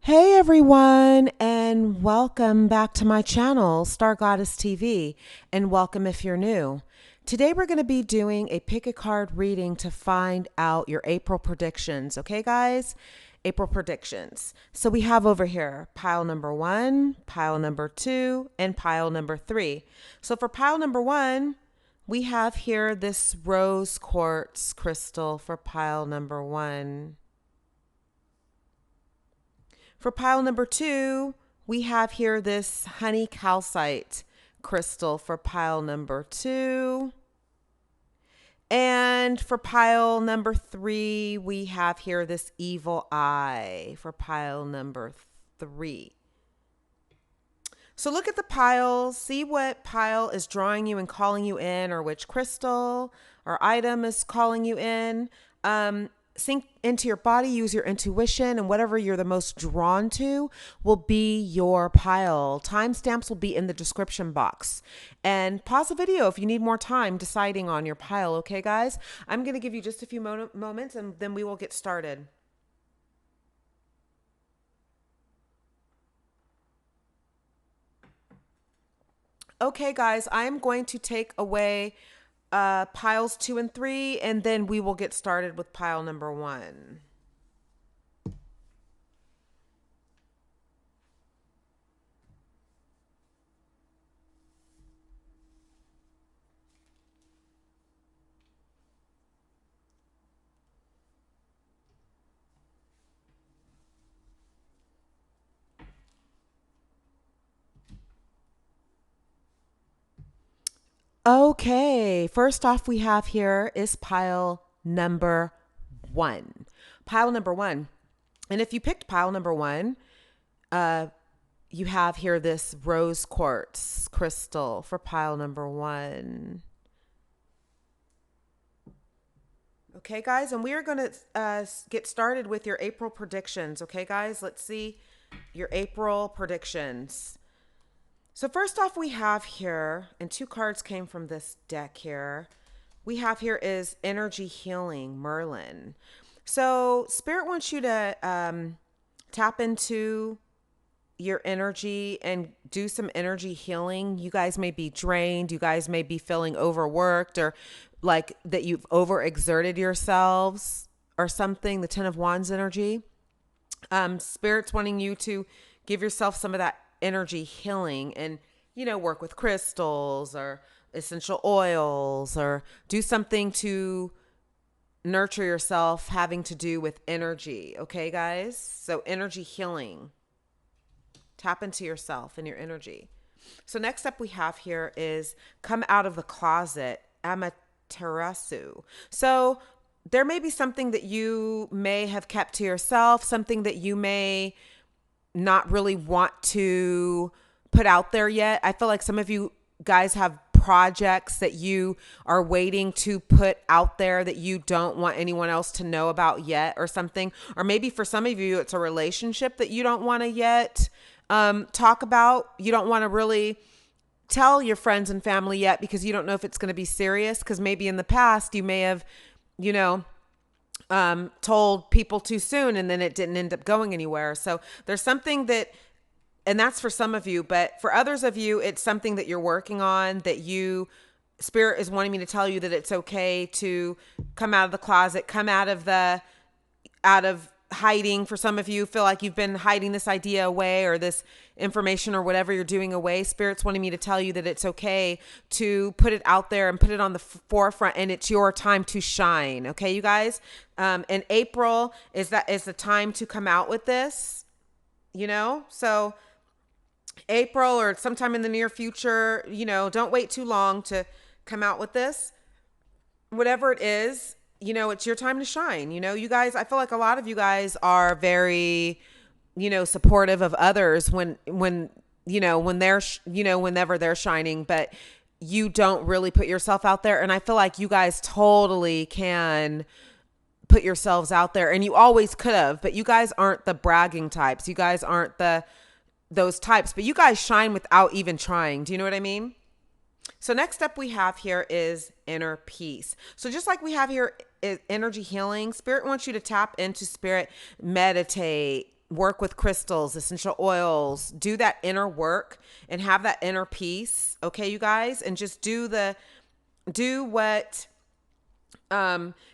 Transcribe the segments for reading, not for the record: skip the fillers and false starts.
Hey everyone, and welcome back to my channel, Star Goddess TV, and welcome if you're new. Today we're going to be doing a pick a card reading to find out your April predictions. Okay, guys? April predictions. So we have over here pile number 1, pile number 2, and pile number 3. So for pile number 1, we have here this rose quartz crystal for pile number 1. For pile number 2, we have here this honey calcite crystal for pile number 2. And for pile number 3, we have here this evil eye for pile number 3. So look at the piles, see what pile is drawing you and calling you in, or which crystal or item is calling you in. Sink into your body, use your intuition, and whatever you're the most drawn to will be your pile. Timestamps will be in the description box. And pause the video if you need more time deciding on your pile, okay, guys? I'm going to give you just a few moments, and then we will get started. Okay, guys, I'm going to take away piles 2 and 3, and then we will get started with pile number 1. Okay, first off, we have here is pile number 1. Pile number 1. And if you picked pile number 1, you have here this rose quartz crystal for pile number 1. Okay, guys, and we are going to get started with your April predictions. Okay, guys, let's see your April predictions. So first off, we have here, and 2 cards came from this deck here. We have here is Energy Healing, Merlin. So Spirit wants you to tap into your energy and do some energy healing. You guys may be drained. You guys may be feeling overworked, or like that you've overexerted yourselves or something. The 10 of Wands energy. Spirit's wanting you to give yourself some of that energy healing and, work with crystals or essential oils, or do something to nurture yourself having to do with energy. Okay, guys? So energy healing. Tap into yourself and your energy. So next up we have here is come out of the closet, Amaterasu. So there may be something that you may have kept to yourself, something that you may not really want to put out there yet. I feel like some of you guys have projects that you are waiting to put out there that you don't want anyone else to know about yet, or something. Or maybe for some of you, it's a relationship that you don't want to yet talk about. You don't want to really tell your friends and family yet because you don't know if it's going to be serious, because maybe in the past you may have, told people too soon and then it didn't end up going anywhere. So there's something that, and that's for some of you, but for others of you, it's something that you're working on, that Spirit is wanting me to tell you that it's okay to come out of the closet, come out of hiding. For some of you, feel like you've been hiding this idea away, or this information or whatever you're doing away. Spirit's wanting me to tell you that it's okay to put it out there and put it on the forefront, and it's your time to shine. Okay, you guys? And April is the time to come out with this, so April or sometime in the near future, don't wait too long to come out with this. Whatever it is, it's your time to shine. You guys, I feel like a lot of you guys are very, supportive of others when they're, whenever they're shining, but you don't really put yourself out there. And I feel like you guys totally can put yourselves out there, and you always could have, but you guys aren't the bragging types. You guys aren't those types, but you guys shine without even trying. Do you know what I mean? So next up we have here is inner peace. So just like we have here is energy healing, Spirit wants you to tap into Spirit, meditate, work with crystals, essential oils, do that inner work and have that inner peace. Okay, you guys, and just do what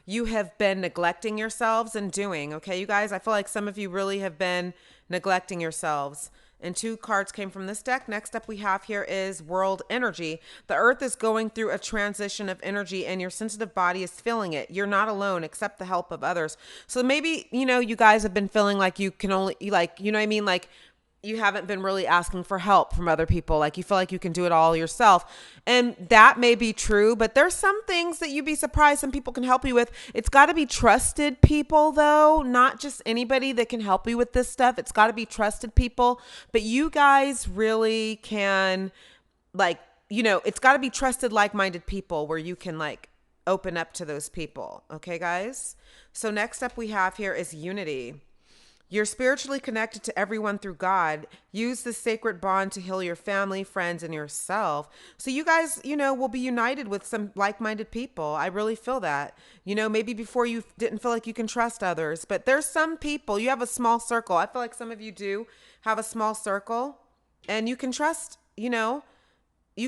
you have been neglecting yourselves and doing. Okay, you guys, I feel like some of you really have been neglecting yourselves. And two cards came from this deck. Next up we have here is world energy. The earth is going through a transition of energy and your sensitive body is feeling it. You're not alone, accept the help of others. So maybe, you guys have been feeling like you can only, like, you know what I mean? Like, you haven't been really asking for help from other people. Like you feel like you can do it all yourself. And that may be true, but there's some things that you'd be surprised some people can help you with. It's got to be trusted people though, not just anybody that can help you with this stuff. It's got to be trusted people, but you guys really can it's got to be trusted, like-minded people where you can open up to those people. Okay, guys? So next up we have here is unity. You're spiritually connected to everyone through God. Use this sacred bond to heal your family, friends, and yourself. So you guys, will be united with some like-minded people. I really feel that. Maybe before you didn't feel like you can trust others, but there's some people, you have a small circle. I feel like some of you do have a small circle and you can trust, you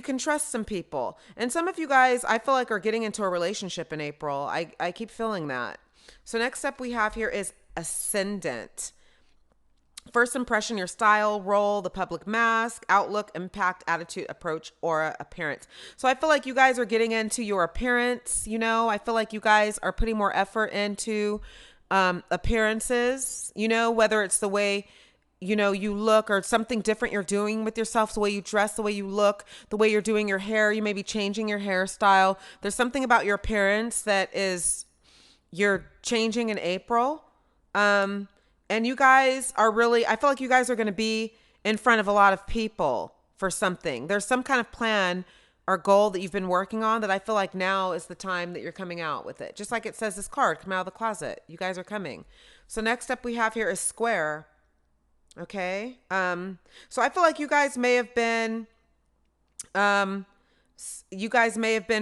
can trust some people. And some of you guys, I feel like, are getting into a relationship in April. I keep feeling that. So next up we have here is ascendant. First impression, your style, role, the public mask, outlook, impact, attitude, approach, aura, appearance. So I feel like you guys are getting into your appearance. I feel like you guys are putting more effort into appearances, whether it's the way, you look or something different you're doing with yourself, the way you dress, the way you look, the way you're doing your hair. You may be changing your hairstyle. There's something about your appearance that you're changing in April. And you guys are really, I feel like you guys are going to be in front of a lot of people for something. There's some kind of plan or goal that you've been working on that I feel like now is the time that you're coming out with it. Just like it says this card, come out of the closet. You guys are coming. So next up we have here is square. Okay. So I feel like you guys may have been,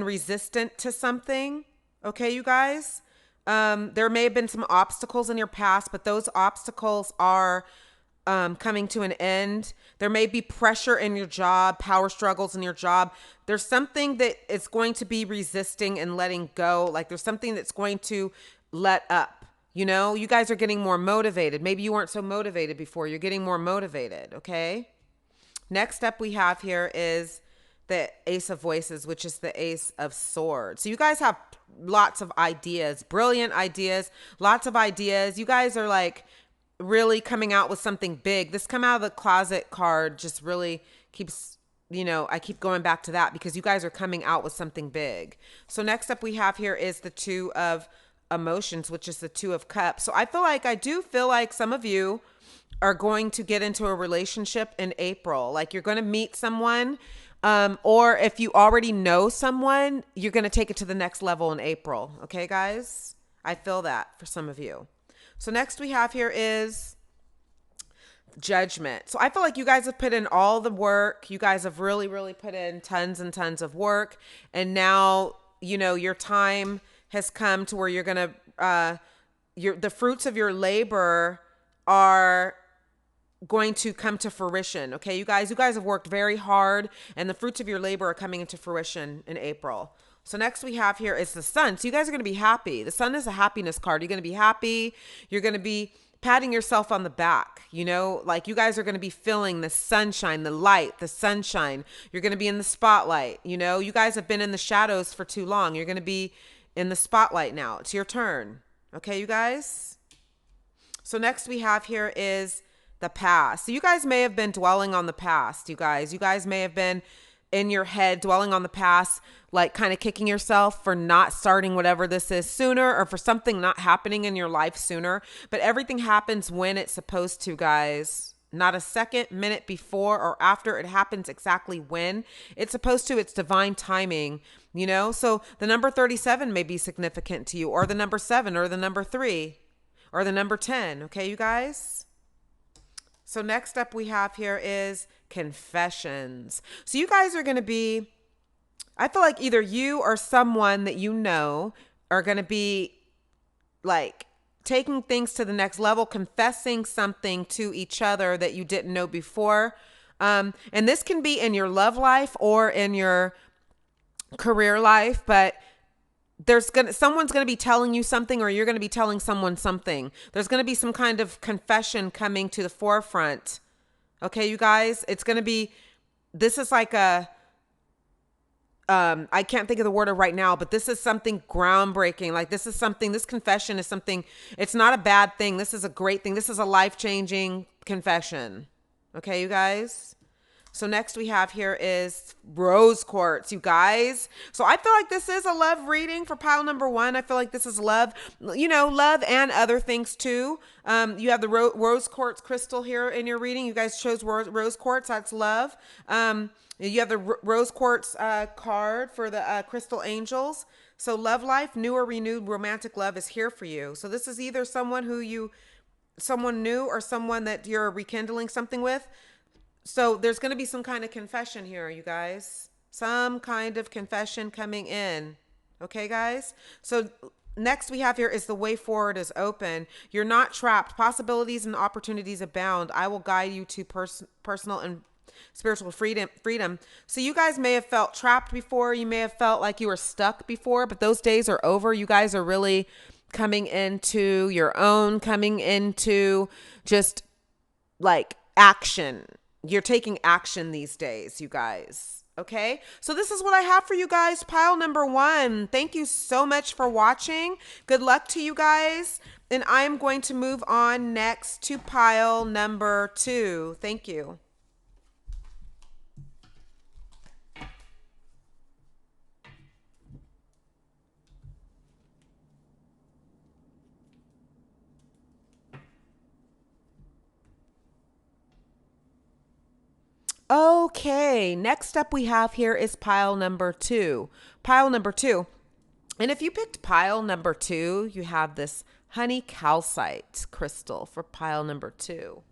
resistant to something. Okay, you guys. There may have been some obstacles in your past, but those obstacles are coming to an end. There may be pressure in your job, power struggles in your job. There's something that is going to be resisting and letting go. Like there's something that's going to let up. You guys are getting more motivated. Maybe you weren't so motivated before. You're getting more motivated. Okay. Next up we have here is the Ace of Voices, which is the Ace of Swords. So you guys have lots of ideas, brilliant ideas, lots of ideas. You guys are really coming out with something big. This come out of the closet card just really keeps, I keep going back to that because you guys are coming out with something big. So next up we have here is the Two of Emotions, which is the Two of Cups. So I do feel like some of you are going to get into a relationship in April. Like you're going to meet someone. Or if you already know someone, you're going to take it to the next level in April. Okay, guys? I feel that for some of you. So next we have here is Judgment. So I feel like you guys have put in all the work. You guys have really, really put in tons and tons of work. And now, your time has come to where you're going to, the fruits of your labor are going to come to fruition. Okay, you guys have worked very hard and the fruits of your labor are coming into fruition in April. So next we have here is the Sun. So you guys are going to be happy. The Sun is a happiness card. You're going to be happy. You're going to be patting yourself on the back, you guys are going to be feeling the sunshine, the light, the sunshine. You're going to be in the spotlight. You guys have been in the shadows for too long. You're going to be in the spotlight now. It's your turn. Okay, you guys? So next we have here is the past. So you guys may have been dwelling on the past, you guys. You guys may have been in your head dwelling on the past, kind of kicking yourself for not starting whatever this is sooner or for something not happening in your life sooner. But everything happens when it's supposed to, guys. Not a second, minute before or after. It happens exactly when it's supposed to. It's divine timing, So the number 37 may be significant to you, or the number 7, or the number 3, or the number 10. Okay, you guys? So next up we have here is confessions. So you guys are going to be, I feel like either you or someone that are going to be taking things to the next level, confessing something to each other that you didn't know before. And this can be in your love life or in your career life, but someone's gonna be telling you something, or you're gonna be telling someone something. There's gonna be some kind of confession coming to the forefront. Okay, you guys, this is like I can't think of the word right now, but this is something groundbreaking. Like this confession is something, it's not a bad thing. This is a great thing. This is a life-changing confession. Okay, you guys? So next we have here is rose quartz, you guys. So I feel like this is a love reading for pile number 1. I feel like this is love, love and other things too. You have the rose quartz crystal here in your reading. You guys chose rose quartz. That's love. You have the rose quartz card for the crystal angels. So love life, new or renewed romantic love is here for you. So this is either someone new or someone that you're rekindling something with. So there's going to be some kind of confession here, you guys. Some kind of confession coming in. Okay, guys? So next we have here is the way forward is open. You're not trapped. Possibilities and opportunities abound. I will guide you to personal and spiritual freedom. So you guys may have felt trapped before. You may have felt like you were stuck before, but those days are over. You guys are really coming into your own, coming into just like action. You're taking action these days, you guys. Okay, so this is what I have for you guys. Pile number 1. Thank you so much for watching. Good luck to you guys. And I'm going to move on next to pile number 2. Thank you. Okay, next up we have here is pile number 2. Pile number 2. And if you picked pile number 2, you have this honey calcite crystal for pile number 2.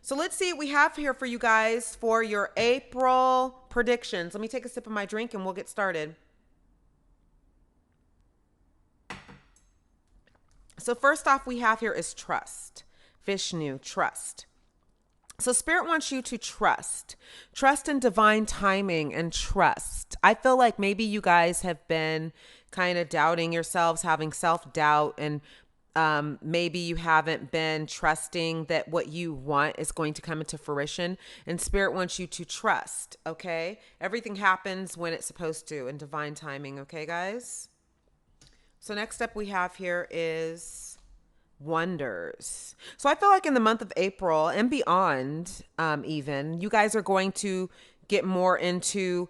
So let's see what we have here for you guys for your April predictions. Let me take a sip of my drink and we'll get started. So first off we have here is trust. Vishnu, trust. So Spirit wants you to trust in divine timing and trust. I feel like maybe you guys have been kind of doubting yourselves, having self-doubt, and maybe you haven't been trusting that what you want is going to come into fruition. And Spirit wants you to trust, okay? Everything happens when it's supposed to in divine timing, okay, guys? So next up we have here is wonders. So I feel like in the month of April and beyond, even, you guys are going to get more into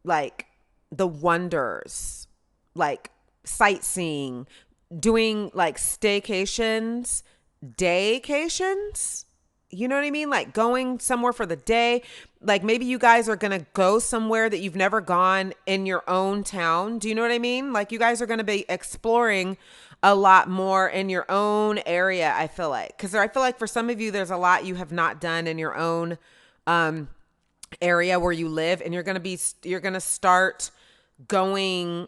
like the wonders, like sightseeing, doing like staycations, daycations. You know what I mean? Like going somewhere for the day. Like maybe you guys are going to go somewhere that you've never gone in your own town. Do you know what I mean? Like you guys are going to be exploring a lot more in your own area, I feel like. Because I feel like for some of you, there's a lot you have not done in your own area where you live. And you're going to start going,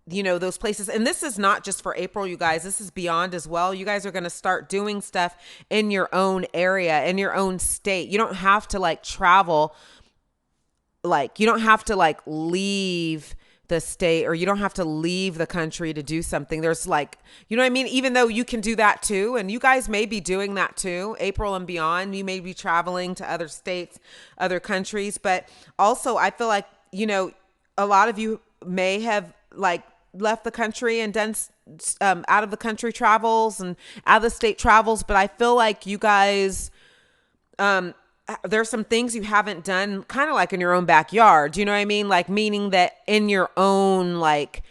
those places. And this is not just for April, you guys. This is beyond as well. You guys are going to start doing stuff in your own area, in your own state. You don't have to like travel. Like you don't have to like leave the state, or you don't have to leave the country to do something. There's like, you know what I mean? Even though you can do that too. And you guys may be doing that too, April and beyond. You may be traveling to other states, other countries. But also I feel like, a lot of you may have like left the country and done out of the country travels and out of the state travels. But I feel like you guys, there's some things you haven't done kind of like in your own backyard. Do you know what I mean? Like meaning that in your own, like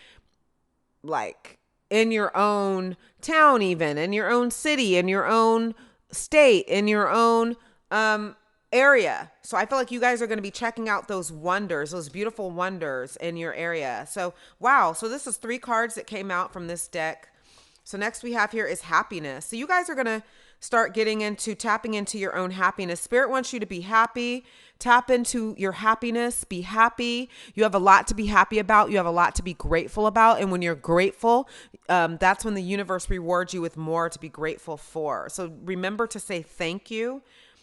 in your own town, even in your own city, in your own state, in your own, area. So I feel like you guys are going to be checking out those wonders, those beautiful wonders in your area. So, wow. So this is 3 cards that came out from this deck. So next we have here is happiness. So you guys are going to start getting into tapping into your own happiness. Spirit wants you to be happy. Tap into your happiness. Be happy. You have a lot to be happy about. You have a lot to be grateful about. And when you're grateful, that's when the universe rewards you with more to be grateful for. So remember to say thank you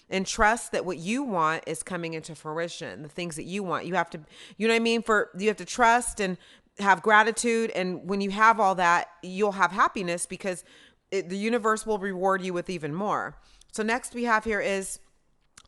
and trust that what you want is coming into fruition. The things that you want, you have to, you know what I mean? You have to trust and have gratitude. And when you have all that, you'll have happiness because the universe will reward you with even more. So next we have here is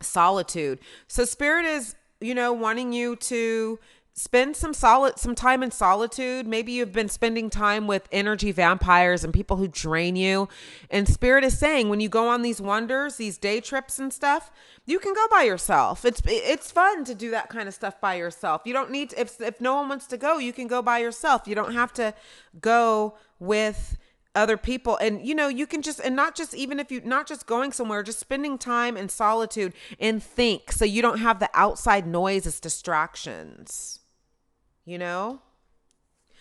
solitude. So spirit is, wanting you to spend some time in solitude. Maybe you've been spending time with energy vampires and people who drain you. And spirit is saying when you go on these wonders, these day trips and stuff, you can go by yourself. It's fun to do that kind of stuff by yourself. You don't need to, if no one wants to go, you can go by yourself. You don't have to go with other people. And you can just, and not just, even if you not just going somewhere, just spending time in solitude and think, so you don't have the outside noise as distractions.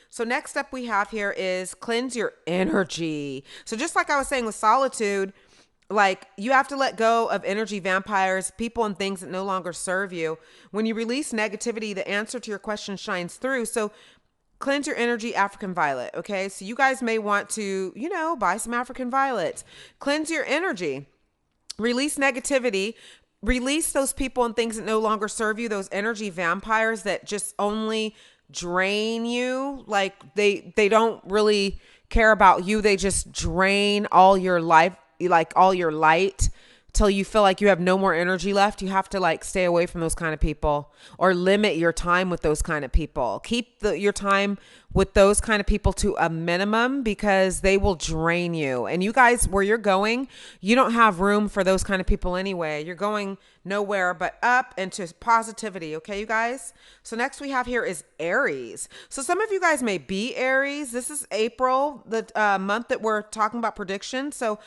So next up we have here is cleanse your energy. So just like I was saying with solitude, like you have to let go of energy vampires, people and things that no longer serve you. When you release negativity, the answer to your question shines through. So cleanse your energy, African violet. Okay. So you guys may want to, buy some African violets. Cleanse your energy, release negativity, release those people and things that no longer serve you, those energy vampires that just only drain you. Like they don't really care about you. They just drain all your life, like all your light, till you feel like you have no more energy left. You have to like stay away from those kind of people or limit your time with those kind of people. Keep your time with those kind of people to a minimum because they will drain you. And you guys, where you're going, you don't have room for those kind of people anyway. You're going nowhere but up into positivity. Okay, you guys? So next we have here is Aries. So some of you guys may be Aries. This is April, the month that we're talking about predictions. So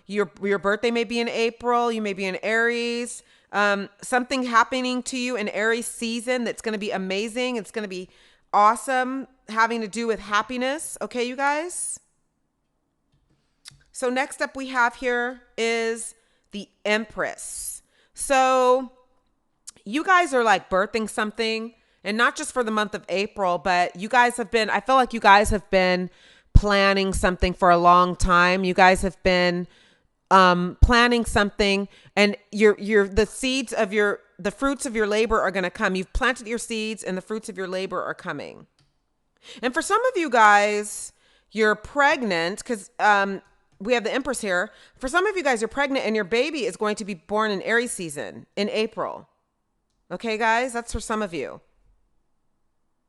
your birthday may be in April. You may be in Aries. Something happening to you in Aries season that's going to be amazing. It's going to be awesome, having to do with happiness. Okay, you guys? So next up we have here is the Empress. So you guys are like birthing something, and not just for the month of April, but I feel like you guys have been planning something for a long time. You guys have been planning something, and the fruits of your labor are going to come. You've planted your seeds and the fruits of your labor are coming. And for some of you guys, you're pregnant because we have the Empress here. For some of you guys, you're pregnant and your baby is going to be born in Aries season in April. Okay, guys, that's for some of you.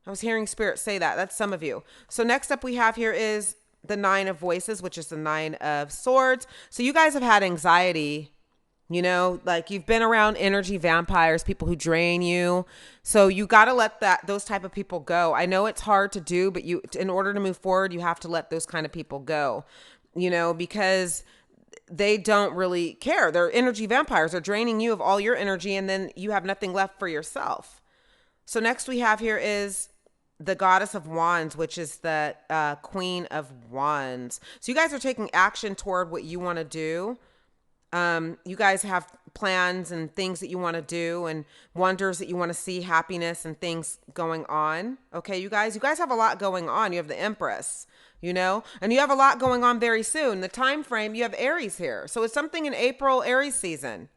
I was hearing Spirit say that. That's some of you. So next up we have here is the Nine of Voices, which is the Nine of Swords. So you guys have had anxiety, like you've been around energy vampires, people who drain you. So you got to let those type of people go. I know it's hard to do, but in order to move forward, you have to let those kind of people go, because they don't really care. They're energy vampires. They're draining you of all your energy, and then you have nothing left for yourself. So next we have here is the Goddess of Wands, which is the Queen of Wands. So you guys are taking action toward what you want to do. You guys have plans and things that you want to do and wonders that you want to see, happiness and things going on. Okay, you guys have a lot going on. You have the Empress, and you have a lot going on very soon. The time frame, you have Aries here. So it's something in April, Aries season.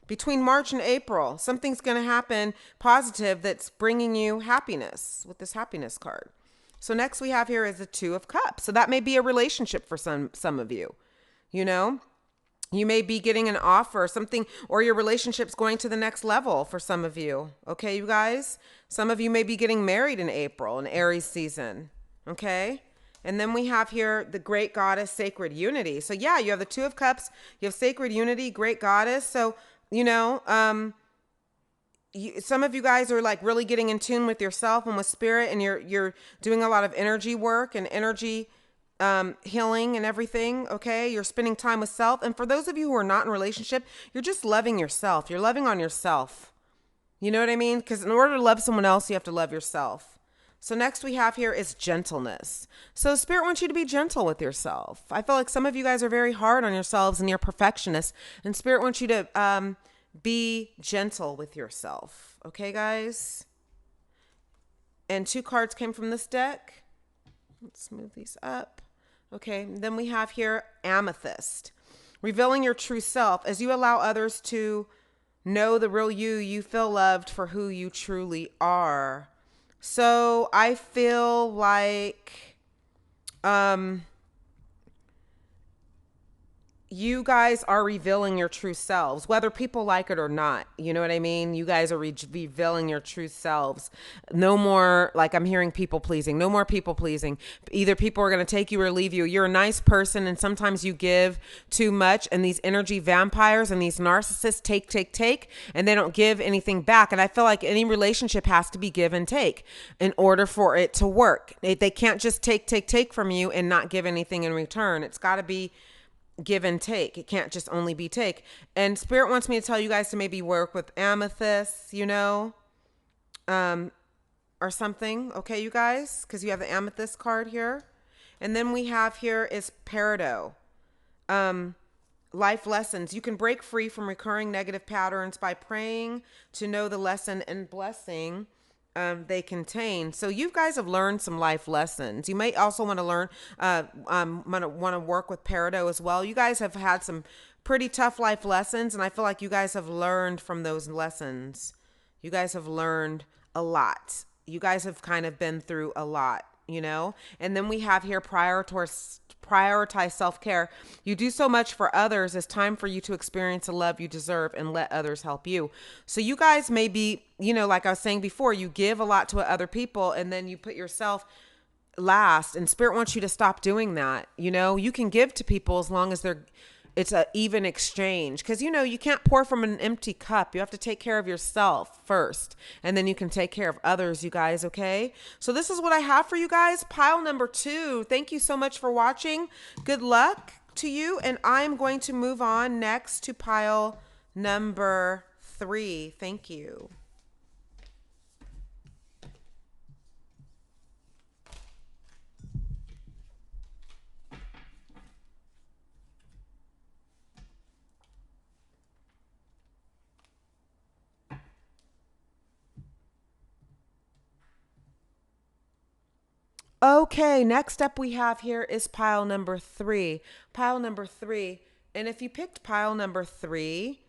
Between March and April, something's going to happen positive that's bringing you happiness with this happiness card. So next we have here is the Two of Cups. So that may be a relationship for some of you, You may be getting an offer, something, or your relationship's going to the next level for some of you. Okay, you guys? Some of you may be getting married in April, in Aries season. Okay? And then we have here the Great Goddess, Sacred Unity. So yeah, you have the Two of Cups, you have Sacred Unity, Great Goddess. So some of you guys are like really getting in tune with yourself and with spirit, and you're doing a lot of energy work and energy healing and everything. Okay. You're spending time with self. And for those of you who are not in a relationship, you're just loving yourself. You're loving on yourself. You know what I mean? Because in order to love someone else, you have to love yourself. So next we have here is gentleness. So Spirit wants you to be gentle with yourself. I feel like some of you guys are very hard on yourselves and you're perfectionists, and Spirit wants you to be gentle with yourself. Okay, guys? And 2 cards came from this deck. Let's move these up. Okay, then we have here amethyst. Revealing your true self. As you allow others to know the real you, you feel loved for who you truly are. So I feel like you guys are revealing your true selves, whether people like it or not. You know what I mean? You guys are revealing your true selves. No more, like I'm hearing people pleasing. No more people pleasing. Either people are going to take you or leave you. You're a nice person, and sometimes you give too much, and these energy vampires and these narcissists take, and they don't give anything back. And I feel like any relationship has to be give and take in order for it to work. They can't just take from you and not give anything in return. It's got to be give and take. It can't just only be take. And Spirit wants me to tell you guys to maybe work with amethyst, or something. Okay, you guys, because you have the amethyst card here. And then we have here is peridot. Life lessons. You can break free from recurring negative patterns by praying to know the lesson and blessing they contain. So you guys have learned some life lessons. You may also want to learn, want to work with peridot as well. You guys have had some pretty tough life lessons, and I feel like you guys have learned from those lessons. You guys have learned a lot. You guys have kind of been through a lot, And then we have here prioritize self-care. You do so much for others. It's time for you to experience the love you deserve and let others help you. So you guys may be, like I was saying before, you give a lot to other people and then you put yourself last, and Spirit wants you to stop doing that. You can give to people as long as it's an even exchange, because you can't pour from an empty cup. You have to take care of yourself first, and then you can take care of others, you guys. Okay, so this is what I have for you guys. Pile number 2. Thank you so much for watching. Good luck to you, and I'm going to move on next to pile number 3. Thank you. Okay, next up we have here is pile number 3. Pile number 3. And if you picked pile number 3,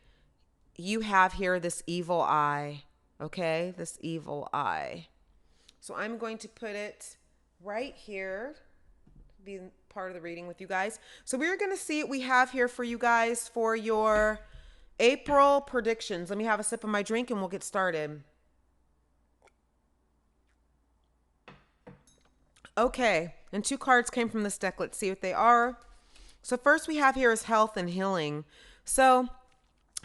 you have here this evil eye. Okay, this evil eye. So I'm going to put it right here, be part of the reading with you guys. So we're going to see what we have here for you guys for your April predictions. Let me have a sip of my drink and we'll get started. Okay, and 2 cards came from this deck. Let's see what they are. So first we have here is health and healing. So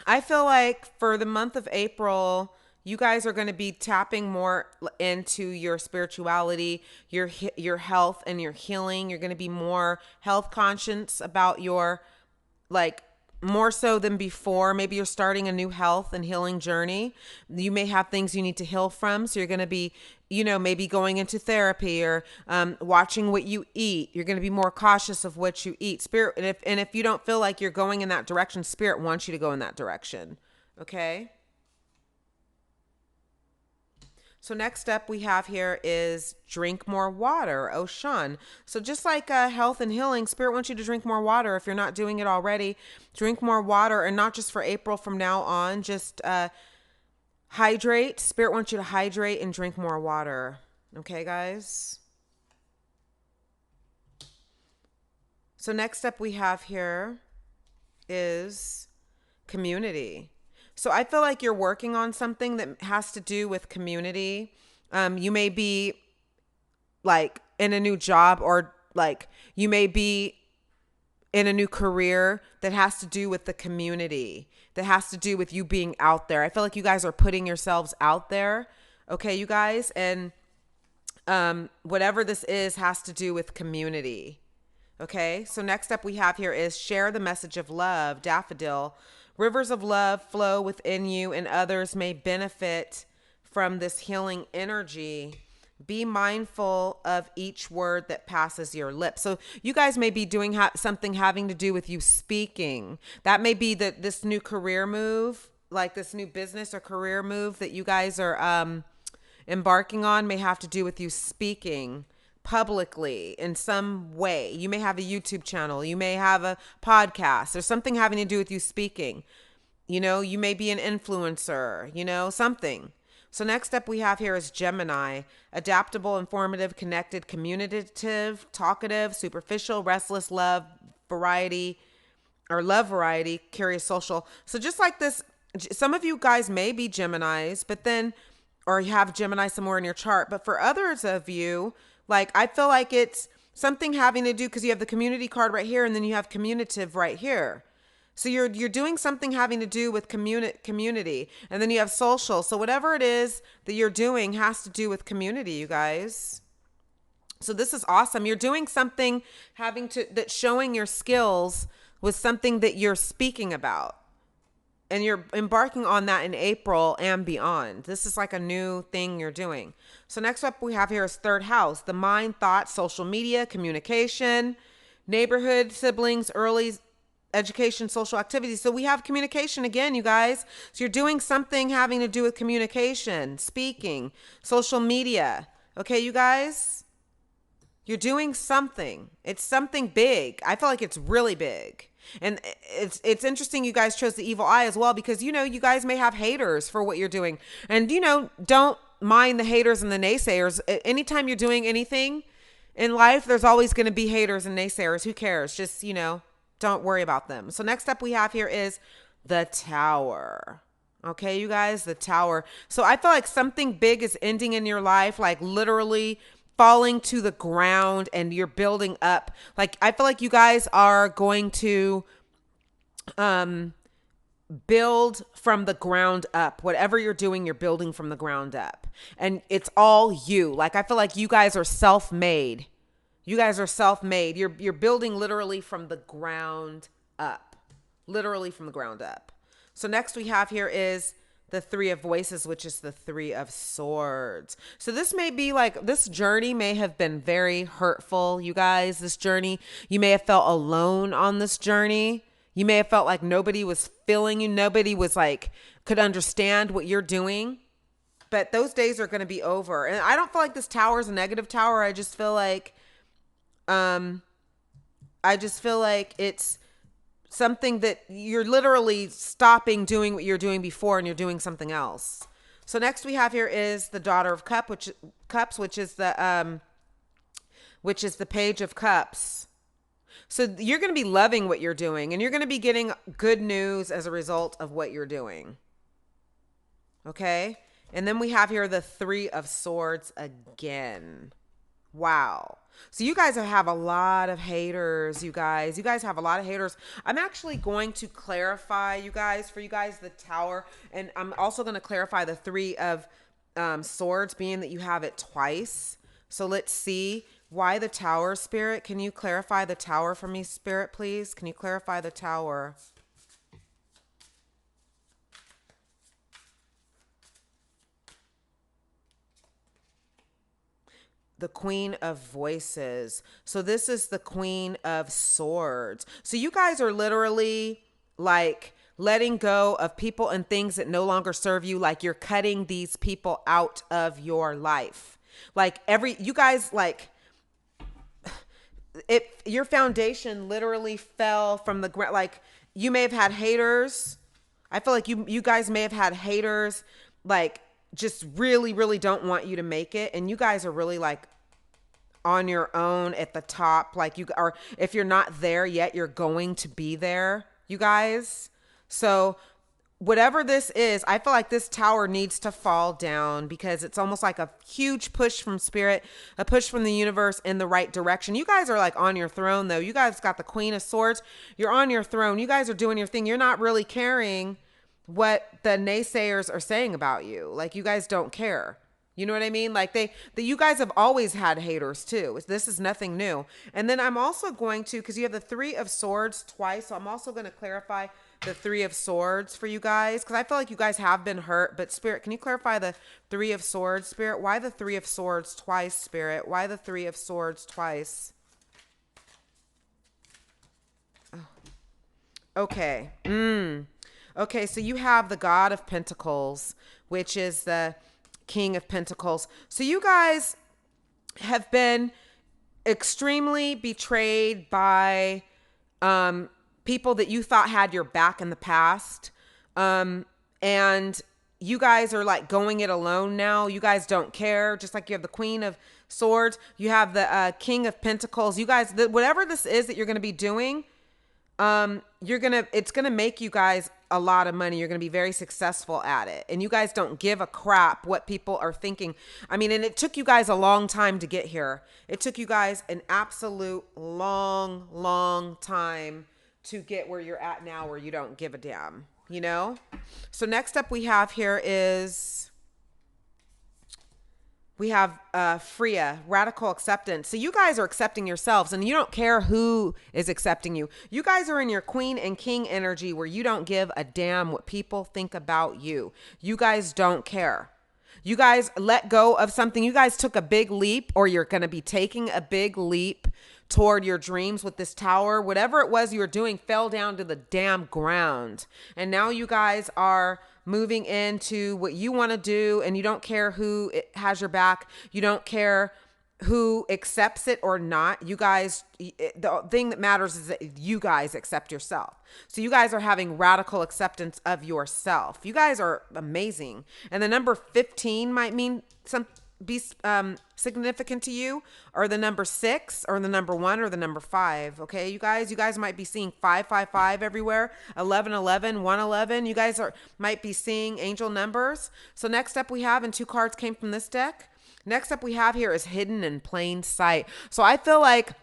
I feel like for the month of April, you guys are going to be tapping more into your spirituality, your health and your healing. You're going to be more health conscious about your, more so than before. Maybe you're starting a new health and healing journey. You may have things you need to heal from. So you're going to be, maybe going into therapy or watching what you eat. You're going to be more cautious of what you eat. Spirit, and if you don't feel like you're going in that direction, Spirit wants you to go in that direction. Okay? So next up we have here is drink more water, Oshan. So just like health and healing, Spirit wants you to drink more water. If you're not doing it already, drink more water, and not just for April, from now on, just hydrate. Spirit wants you to hydrate and drink more water. Okay, guys? So next up we have here is community. So I feel like you're working on something that has to do with community. You may be in a new job, or you may be in a new career that has to do with the community, that has to do with you being out there. I feel like you guys are putting yourselves out there. Okay, you guys, and whatever this is has to do with community. Okay, so next up we have here is share the message of love, Daffodil. Rivers of love flow within you, and others may benefit from this healing energy. Be mindful of each word that passes your lips. So you guys may be doing something having to do with you speaking. That may be this new career move, like this new business or career move that you guys are embarking on may have to do with you speaking publicly in some way. You may have a YouTube channel. You may have a podcast. There's something having to do with you speaking. You know, you may be an influencer, you know, something. So next up we have here is Gemini. Adaptable, informative, connected, communicative, talkative, superficial, restless, love variety, curious, social. So just like this, some of you guys may be Geminis, but then, or you have Gemini somewhere in your chart. But for others of you, like I feel like it's something having to do, because you have the community card right here and then you have communicative right here. So you're doing something having to do with community, and then you have social. So whatever it is that you're doing has to do with community, you guys. So this is awesome. You're doing something that's showing your skills with something that you're speaking about. And you're embarking on that in April and beyond. This is like a new thing you're doing. So next up we have here is third house, the mind, thoughts, social media, communication, neighborhood, siblings, early education, social activities. So we have communication again, you guys. So you're doing something having to do with communication, speaking, social media. Okay, you guys? You're doing something. It's something big. I feel like it's really big. And it's interesting you guys chose the evil eye as well, because, you know, you guys may have haters for what you're doing. And, you know, don't mind the haters and the naysayers. Anytime you're doing anything in life, there's always going to be haters and naysayers. Who cares? Just, you know, don't worry about them. So next up we have here is the Tower. Okay, you guys, the Tower. So I feel like something big is ending in your life, like literally falling to the ground, and you're building up. Like I feel like you guys are going to build from the ground up. Whatever you're doing, you're building from the ground up. And it's all you. Like I feel like you guys are self-made. You guys are self-made. You're building literally from the ground up. Literally from the ground up. So next we have here is the Three of Voices, which is the Three of Swords. So this may be like, this journey may have been very hurtful, you guys. This journey, you may have felt alone on this journey. You may have felt like nobody was feeling you. Nobody was like, could understand what you're doing. But those days are going to be over. And I don't feel like this tower is a negative tower. I just feel like it's something that you're literally stopping doing what you're doing before, and you're doing something else. So next we have here is the Daughter of Cups, which is the Page of Cups. So you're going to be loving what you're doing, and you're going to be getting good news as a result of what you're doing. Okay? And then we have here the Three of Swords again. Wow. So you guys have a lot of haters, you guys. You guys have a lot of haters. I'm actually going to clarify, you guys, for you guys, the Tower. And I'm also going to clarify the Three of Swords, being that you have it twice. So let's see why the Tower, Spirit. Can you clarify the Tower for me, Spirit, please? Can you clarify the Tower? The Queen of Voices. So this is the Queen of Swords. So you guys are literally like letting go of people and things that no longer serve you. Like you're cutting these people out of your life. Like you guys, like your foundation literally fell from the ground. Like you may have had haters. I feel like you guys may have had haters, like just really, really don't want you to make it. And you guys are really like on your own at the top. Like you are, if you're not there yet, you're going to be there, you guys. So whatever this is, I feel like this tower needs to fall down, because it's almost like a huge push from Spirit, a push from the universe in the right direction. You guys are like on your throne though. You guys got the Queen of Swords. You're on your throne. You guys are doing your thing. You're not really caring what the naysayers are saying about you. Like you guys don't care. You know what I mean? Like you guys have always had haters too. This is nothing new. And then I'm also going to, because you have the Three of Swords twice, so I'm also going to clarify the Three of Swords for you guys, because I feel like you guys have been hurt. But Spirit, can you clarify the Three of Swords, Spirit? Why the Three of Swords twice, Spirit? Why the Three of Swords twice? Oh. Okay. Okay, so you have the God of Pentacles, which is the King of Pentacles. So you guys have been extremely betrayed by people that you thought had your back in the past. And you guys are like going it alone now. You guys don't care. Just like you have the Queen of Swords, you have the King of Pentacles. You guys, whatever this is that you're going to be doing, it's gonna make you guys a lot of money. You're gonna be very successful at it, and you guys don't give a crap what people are thinking. I mean, and it took you guys a long time to get here. It took you guys an absolute long time to get where you're at now, where you don't give a damn, you know? So next up we have here is, we have Freya, radical acceptance. So you guys are accepting yourselves, and you don't care who is accepting you. You guys are in your Queen and King energy, where you don't give a damn what people think about you. You guys don't care. You guys let go of something. You guys took a big leap, or you're going to be taking a big leap toward your dreams with this tower. Whatever it was you were doing fell down to the damn ground. And now you guys are moving into what you want to do, and you don't care who has your back. You don't care who accepts it or not. You guys, the thing that matters is that you guys accept yourself. So you guys are having radical acceptance of yourself. You guys are amazing. And the number 15 might mean be significant to you, or the number 6, or the number 1, or the number 5. Okay, you guys might be seeing 555 everywhere, 1111, 111. You guys might be seeing angel numbers. So next up we have, and 2 cards came from this deck. Next up we have here is hidden in plain sight. So I feel like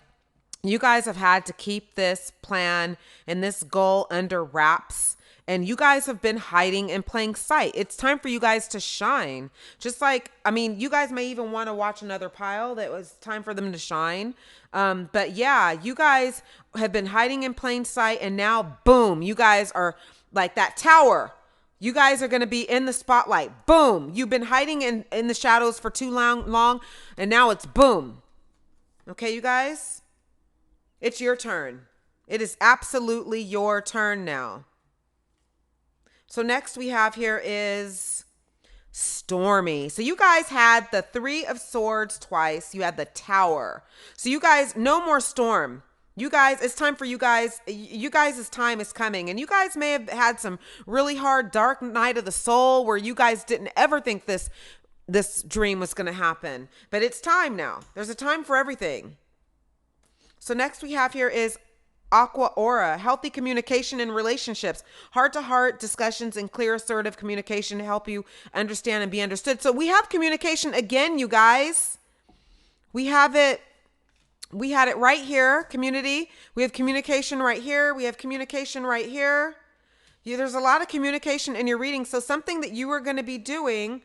you guys have had to keep this plan and this goal under wraps. And you guys have been hiding in plain sight. It's time for you guys to shine. Just like, I mean, you guys may even want to watch another pile that was time for them to shine. But yeah, you guys have been hiding in plain sight, and now, boom, you guys are like that tower. You guys are going to be in the spotlight. Boom. You've been hiding in the shadows for too long, and now it's boom. Okay, you guys? It's your turn. It is absolutely your turn now. So next we have here is Stormy. So you guys had the Three of Swords twice. You had the Tower. So you guys, no more storm. You guys, it's time for you guys. You guys' time is coming. And you guys may have had some really hard, dark night of the soul where you guys didn't ever think this dream was going to happen. But it's time now. There's a time for everything. So next we have here is Aqua Aura, healthy communication in relationships, heart-to-heart discussions, and clear, assertive communication to help you understand and be understood. So we have communication again, you guys. We had it right here, community. We have communication right here. We have communication right here. There's a lot of communication in your reading. So something that you are going to be doing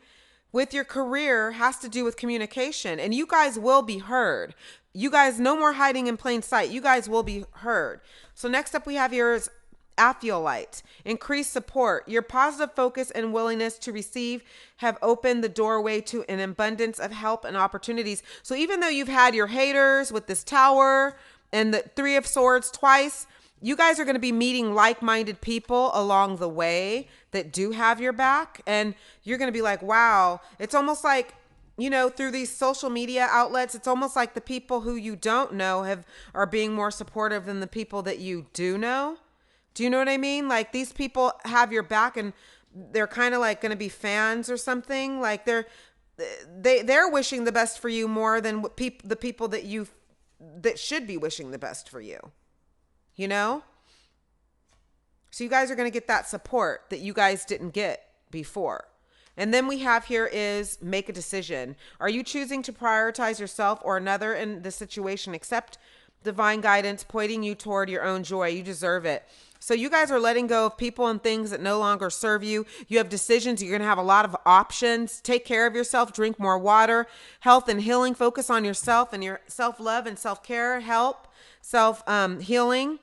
with your career has to do with communication, and you guys will be heard. You guys, no more hiding in plain sight. You guys will be heard. So next up we have here is Aphiolite. Increased support. Your positive focus and willingness to receive have opened the doorway to an abundance of help and opportunities. So even though you've had your haters with this Tower and the Three of Swords twice, you guys are going to be meeting like-minded people along the way that do have your back. And you're going to be like, wow, it's almost like, you know, through these social media outlets, it's almost like the people who you don't know are being more supportive than the people that you do know. Do you know what I mean? Like, these people have your back, and they're kind of like going to be fans or something. Like they're wishing the best for you more than the people that should be wishing the best for you. You know? So you guys are going to get that support that you guys didn't get before. And then we have here is make a decision. Are you choosing to prioritize yourself or another in the situation? Accept divine guidance pointing you toward your own joy. You deserve it. So you guys are letting go of people and things that no longer serve you. You have decisions. You're going to have a lot of options. Take care of yourself. Drink more water. Health and healing. Focus on yourself and your self-love and self-care. Help. Self-healing.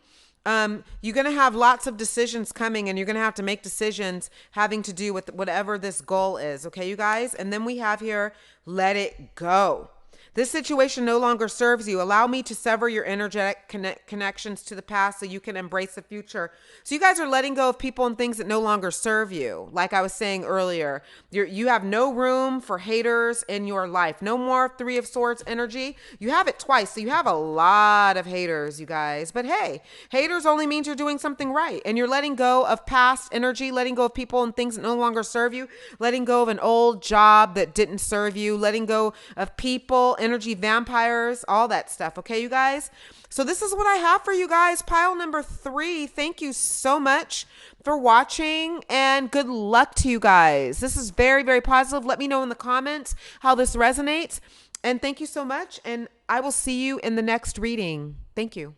You're going to have lots of decisions coming, and you're going to have to make decisions having to do with whatever this goal is. Okay, you guys? And then we have here, let it go. This situation no longer serves you. Allow me to sever your energetic connections to the past so you can embrace the future. So you guys are letting go of people and things that no longer serve you. Like I was saying earlier, you have no room for haters in your life. No more Three of Swords energy. You have it twice. So you have a lot of haters, you guys. But hey, haters only means you're doing something right. And you're letting go of past energy, letting go of people and things that no longer serve you, letting go of an old job that didn't serve you, letting go of people, energy vampires, all that stuff. Okay, you guys? So this is what I have for you guys. Pile number 3. Thank you so much for watching, and good luck to you guys. This is very, very positive. Let me know in the comments how this resonates. And thank you so much. And I will see you in the next reading. Thank you.